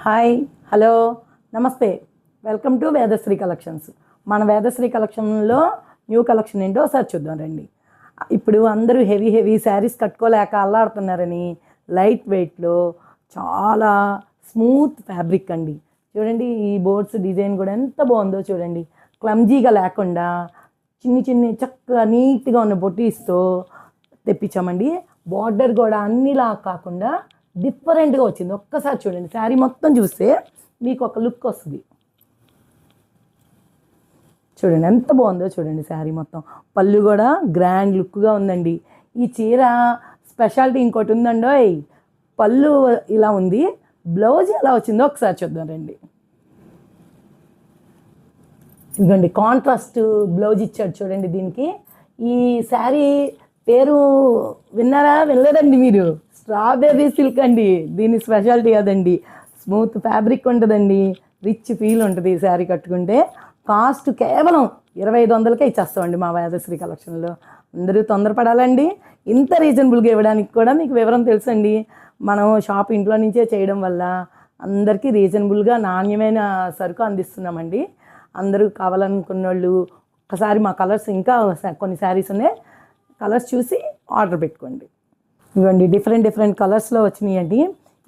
Hi, hello, నమస్తే. Welcome to Vedasri collections. మన వేదశ్రీ కలెక్షన్లో న్యూ కలెక్షన్ ఏంటో ఒకసారి చూద్దాం రండి. ఇప్పుడు అందరూ హెవీ హెవీ శారీస్ కట్టుకోలేక అల్లాడుతున్నారని లైట్ వెయిట్లో చాలా స్మూత్ ఫ్యాబ్రిక్ అండి. చూడండి, ఈ బోర్డ్స్ డిజైన్ కూడా ఎంత బాగుందో చూడండి. క్లమ్జీగా లేకుండా చిన్ని చిన్ని చక్కగా నీట్గా ఉన్న బొటీస్తో తెప్పించామండి. బార్డర్ కూడా అన్నిలా కాకుండా డిఫరెంట్గా వచ్చింది. ఒక్కసారి చూడండి, శారీ మొత్తం చూస్తే మీకు ఒక లుక్ వస్తుంది. చూడండి ఎంత బాగుందో చూడండి. శారీ మొత్తం పళ్ళు కూడా గ్రాండ్ లుక్గా ఉందండి. ఈ చీర స్పెషాలిటీ ఇంకోటి ఉందండో, పళ్ళు ఇలా ఉంది, బ్లౌజ్ ఎలా వచ్చిందో ఒకసారి చూద్దాం రండి. ఇదిగోండి కాంట్రాస్ట్ బ్లౌజ్ ఇచ్చాడు చూడండి. దీనికి ఈ శారీ పేరు విన్నారా? వినలేదండి మీరు? స్ట్రాబెర్రీ సిల్క్ అండి. దీని స్పెషాలిటీ అదండి. స్మూత్ ఫ్యాబ్రిక్ ఉంటుందండి, రిచ్ ఫీల్ ఉంటుంది ఈ శారీ కట్టుకుంటే. కాస్ట్ కేవలం 2500కే ఇచ్చేస్తామండి మా వేదశ్రీ కలెక్షన్లో. అందరూ తొందరపడాలండి. ఇంత రీజనబుల్గా ఇవ్వడానికి కూడా మీకు వివరం తెలుసండి. మనం షాప్ ఇంట్లో నుంచే చేయడం వల్ల అందరికీ రీజనబుల్గా నాణ్యమైన సరుకు అందిస్తున్నామండి. అందరూ కావాలనుకున్న వాళ్ళు ఒకసారి మా కలర్స్, ఇంకా కొన్ని శారీస్ ఉన్నాయి, కలర్స్ చూసి ఆర్డర్ పెట్టుకోండి. ఇవ్వండి డిఫరెంట్ డిఫరెంట్ కలర్స్లో వచ్చినాయండి.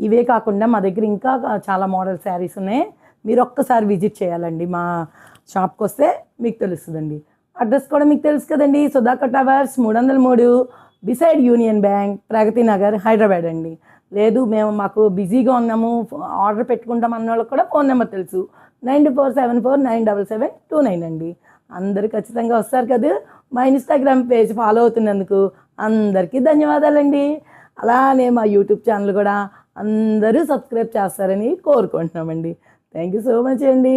ఇవే కాకుండా మా దగ్గర ఇంకా చాలా మోడల్ శారీస్ ఉన్నాయి. మీరు ఒక్కసారి విజిట్ చేయాలండి. మా షాప్కి వస్తే మీకు తెలుస్తుందండి. అడ్రస్ కూడా మీకు తెలుసు కదండి. Sudhakar towers 303 beside union bank, Pragati Nagar, Hyderabad అండి. లేదు మాకు బిజీగా ఉన్నాము, ఆర్డర్ పెట్టుకుంటాం అన్న వాళ్ళకి కూడా ఫోన్ నెంబర్ తెలుసు, 9474977729 అండి. అందరూ ఖచ్చితంగా వస్తారు కదా. మా ఇన్స్టాగ్రామ్ పేజ్ ఫాలో అవుతున్నందుకు అందరికీ ధన్యవాదాలండి. అలానే మా యూట్యూబ్ ఛానల్ కూడా అందరూ సబ్స్క్రైబ్ చేస్తారని కోరుకుంటున్నామండి. థ్యాంక్ యూ సో మచ్ అండి.